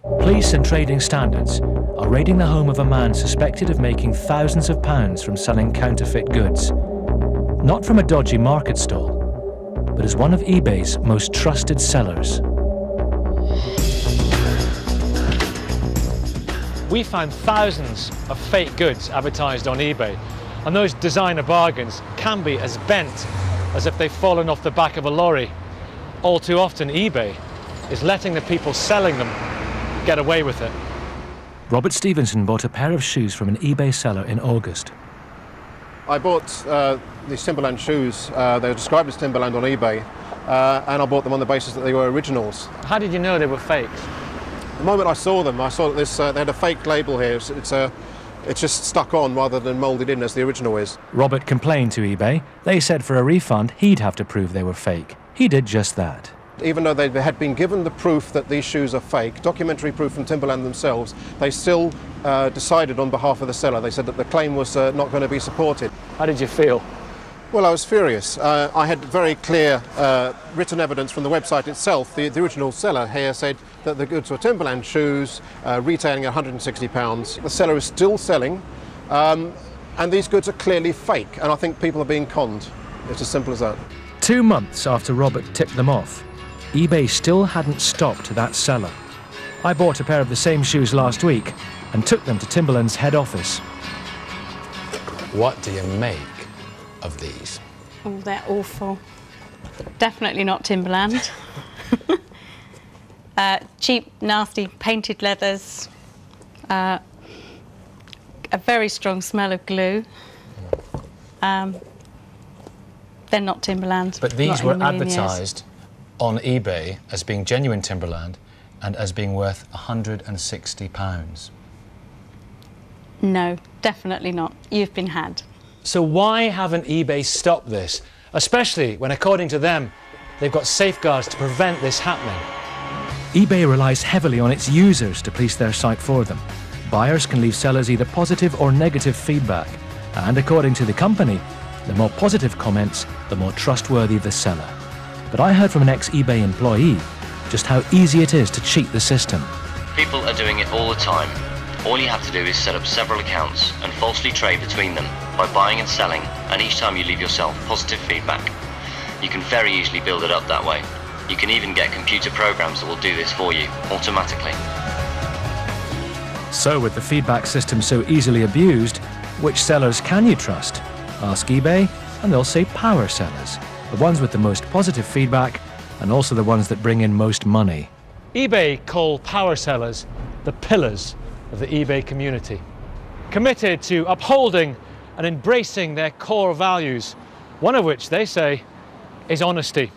Police and trading standards are raiding the home of a man suspected of making thousands of pounds from selling counterfeit goods. Not from a dodgy market stall, but as one of eBay's most trusted sellers. We found thousands of fake goods advertised on eBay, and those designer bargains can be as bent as if they've fallen off the back of a lorry. All too often, eBay is letting the people selling them get away with it. Robert Stevenson bought a pair of shoes from an eBay seller in August. I bought these Timberland shoes. They were described as Timberland on eBay, and I bought them on the basis that they were originals. How did you know they were fakes? The moment I saw them, I saw that they had a fake label here. It's just stuck on rather than moulded in as the original is. Robert complained to eBay. They said for a refund he'd have to prove they were fake. He did just that. Even though they had been given the proof that these shoes are fake, documentary proof from Timberland themselves, they still decided on behalf of the seller. They said that the claim was not going to be supported. How did you feel? Well, I was furious. I had very clear written evidence from the website itself. The original seller here said that the goods were Timberland shoes, retailing at £160. The seller is still selling, and these goods are clearly fake, and I think people are being conned. It's as simple as that. 2 months after Robert tipped them off, eBay still hadn't stopped that seller. I bought a pair of the same shoes last week and took them to Timberland's head office. What do you make of these? Oh, they're awful. Definitely not Timberland. Cheap, nasty, painted leathers. A very strong smell of glue. They're not Timberland. But these were advertised on eBay as being genuine Timberland and as being worth £160. No, definitely not. You've been had. So why haven't eBay stopped this? Especially when, according to them, they've got safeguards to prevent this happening. eBay relies heavily on its users to police their site for them. Buyers can leave sellers either positive or negative feedback. And according to the company, the more positive comments, the more trustworthy the seller. But I heard from an ex-eBay employee just how easy it is to cheat the system. People are doing it all the time. All you have to do is set up several accounts and falsely trade between them by buying and selling, and each time you leave yourself positive feedback. You can very easily build it up that way. You can even get computer programs that will do this for you, automatically. So with the feedback system so easily abused, which sellers can you trust? Ask eBay and they'll say power sellers, the ones with the most positive feedback and also the ones that bring in most money. eBay call power sellers the pillars of the eBay community, committed to upholding and embracing their core values, one of which they say is honesty.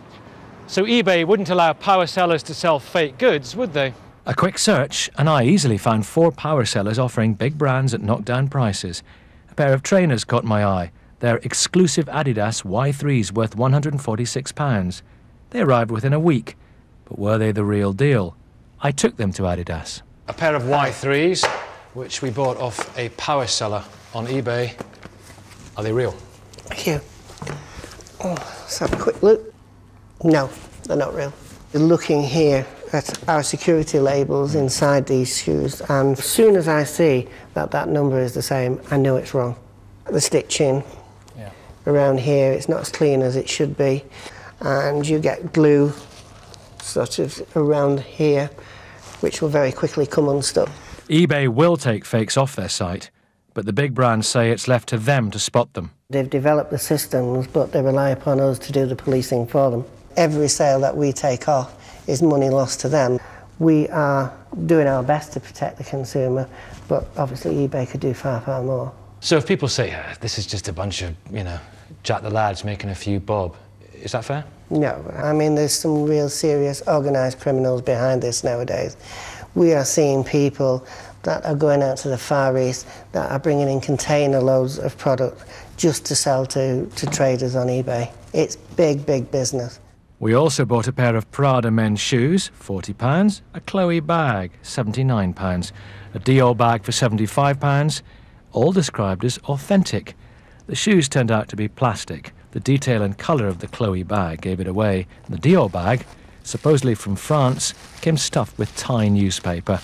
So eBay wouldn't allow power sellers to sell fake goods, would they? A quick search and I easily found 4 power sellers offering big brands at knockdown prices. A pair of trainers caught my eye. They're exclusive Adidas Y3s worth £146. They arrived within a week, but were they the real deal? I took them to Adidas. A pair of Y3s, which we bought off a power seller on eBay. Are they real? Thank you. Oh, let's have a quick look. No, they're not real. You're looking here at our security labels inside these shoes, and as soon as I see that that number is the same, I know it's wrong. The stitching around here, it's not as clean as it should be, and you get glue sort of around here, which will very quickly come unstuck. eBay will take fakes off their site, but the big brands say it's left to them to spot them. They've developed the systems, but they rely upon us to do the policing for them. Every sale that we take off is money lost to them. We are doing our best to protect the consumer, but obviously eBay could do far, far more. So if people say, this is just a bunch of, Jack the lads making a few bob, is that fair? No, I mean, there's some real serious organised criminals behind this nowadays. We are seeing people that are going out to the Far East, that are bringing in container loads of product just to sell to traders on eBay. It's big, big business. We also bought a pair of Prada men's shoes, £40, a Chloe bag, £79, a Dior bag for £75, all described as authentic. The shoes turned out to be plastic. The detail and colour of the Chloe bag gave it away. The Dior bag, supposedly from France, came stuffed with Thai newspaper.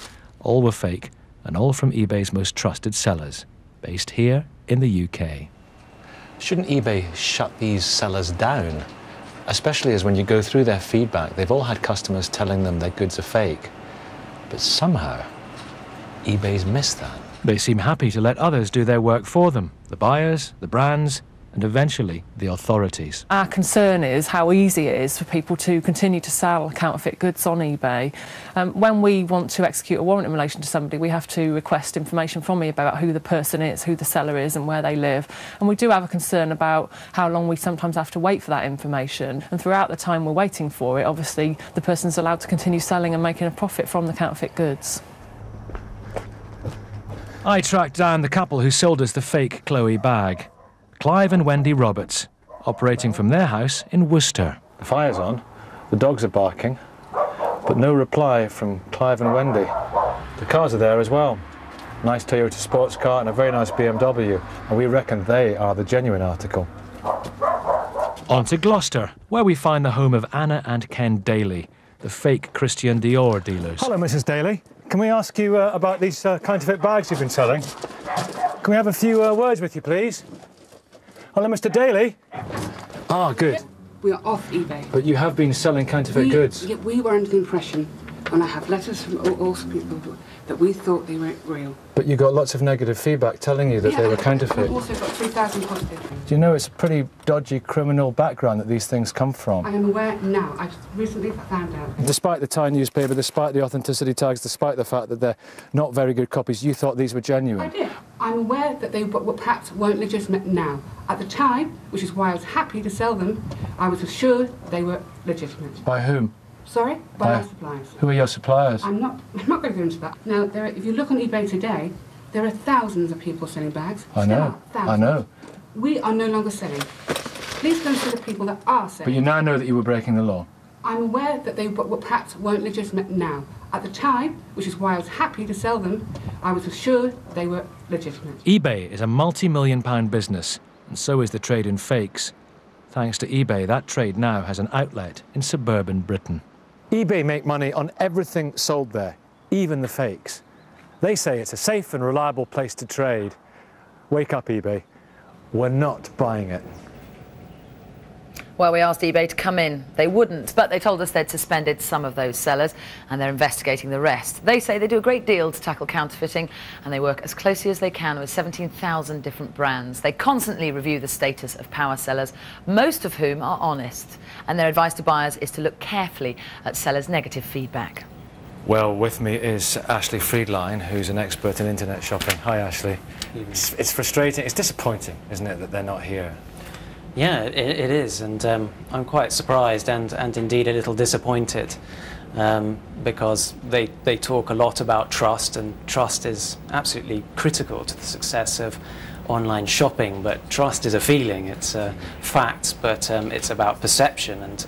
All were fake, and all from eBay's most trusted sellers, based here in the UK. Shouldn't eBay shut these sellers down? Especially as when you go through their feedback, they've all had customers telling them their goods are fake. But somehow, eBay's missed that. They seem happy to let others do their work for them, the buyers, the brands, and eventually the authorities. Our concern is how easy it is for people to continue to sell counterfeit goods on eBay. When we want to execute a warrant in relation to somebody, we have to request information from eBay about who the person is, who the seller is and where they live. And we do have a concern about how long we sometimes have to wait for that information. And throughout the time we're waiting for it, obviously the person's allowed to continue selling and making a profit from the counterfeit goods. I tracked down the couple who sold us the fake Chloe bag. Clive and Wendy Roberts, operating from their house in Worcester. The fire's on, the dogs are barking, but no reply from Clive and Wendy. The cars are there as well. Nice Toyota sports car and a very nice BMW, and we reckon they are the genuine article. On to Gloucester, where we find the home of Anna and Ken Daly, the fake Christian Dior dealers. Hello, Mrs. Daly. Can we ask you about these counterfeit bags you've been selling? Can we have a few words with you, please? Hello, Mr. Daly. Ah, good. We are off eBay. But you have been selling counterfeit goods. Yeah, we were under the impression, and I have letters from all people that we thought they weren't real. But you got lots of negative feedback telling you that they were counterfeit. I've also got 3,000 positive. Do you know it's a pretty dodgy criminal background that these things come from? I am aware now. I've recently found out. Despite the Thai newspaper, despite the authenticity tags, despite the fact that they're not very good copies, you thought these were genuine? I did. I'm aware that they perhaps weren't legitimate now. At the time, which is why I was happy to sell them, I was assured they were legitimate. By whom? Sorry? By our suppliers. Who are your suppliers? I'm not going to go into that. Now, if you look on eBay today, there are thousands of people selling bags. I know. I know. We are no longer selling. Please go and see the people that are selling. But you now know that you were breaking the law? I'm aware that they perhaps weren't legitimate now. At the time, which is why I was happy to sell them, I was assured they were legitimate. eBay is a multi-million-pound business, and so is the trade in fakes. Thanks to eBay, that trade now has an outlet in suburban Britain. eBay make money on everything sold there, even the fakes. They say it's a safe and reliable place to trade. Wake up, eBay. We're not buying it. Well, we asked eBay to come in. They wouldn't, but they told us they'd suspended some of those sellers and they're investigating the rest. They say they do a great deal to tackle counterfeiting and they work as closely as they can with 17,000 different brands. They constantly review the status of power sellers, most of whom are honest. And their advice to buyers is to look carefully at sellers' negative feedback. Well, with me is Ashley Friedline, who's an expert in internet shopping. Hi, Ashley. It's frustrating, it's disappointing, isn't it, that they're not here? Yeah, it is, and I'm quite surprised and indeed a little disappointed because they talk a lot about trust, and trust is absolutely critical to the success of online shopping. But trust is a feeling, it's facts, but it's about perception, and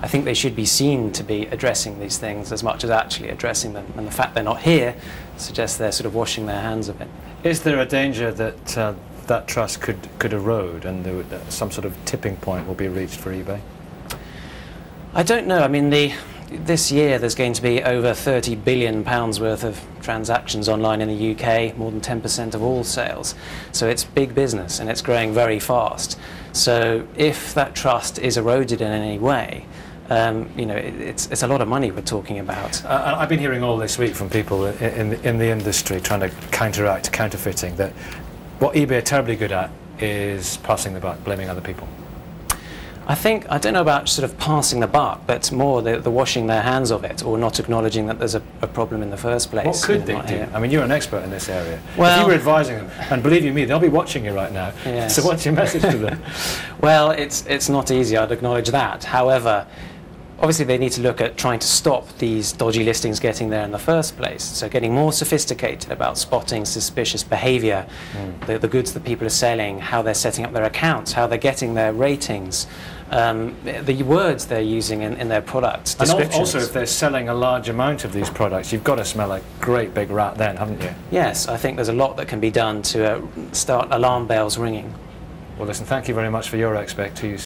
I think they should be seen to be addressing these things as much as actually addressing them. And the fact they're not here suggests they're sort of washing their hands of it. Is there a danger that that trust could erode and some sort of tipping point will be reached for eBay? I don't know. I mean, this year there's going to be over £30 billion worth of transactions online in the UK, more than 10% of all sales. So it's big business and it's growing very fast. So if that trust is eroded in any way, you know, it's a lot of money we're talking about. I've been hearing all this week from people in the industry trying to counteract counterfeiting that what eBay are terribly good at is passing the buck, blaming other people. I don't know about sort of passing the buck, but more the washing their hands of it, or not acknowledging that there's a problem in the first place. What could they do? I mean, you're an expert in this area. Well, if you were advising them, and believe you me, they'll be watching you right now. Yes. So what's your message to them? Well, it's not easy, I'd acknowledge that. However, obviously they need to look at trying to stop these dodgy listings getting there in the first place. So getting more sophisticated about spotting suspicious behaviour, the goods that people are selling, how they're setting up their accounts, how they're getting their ratings, the words they're using in their products, descriptions. And also if they're selling a large amount of these products, you've got to smell a great big rat then, haven't you? Yes, I think there's a lot that can be done to start alarm bells ringing. Well, listen, thank you very much for your expertise.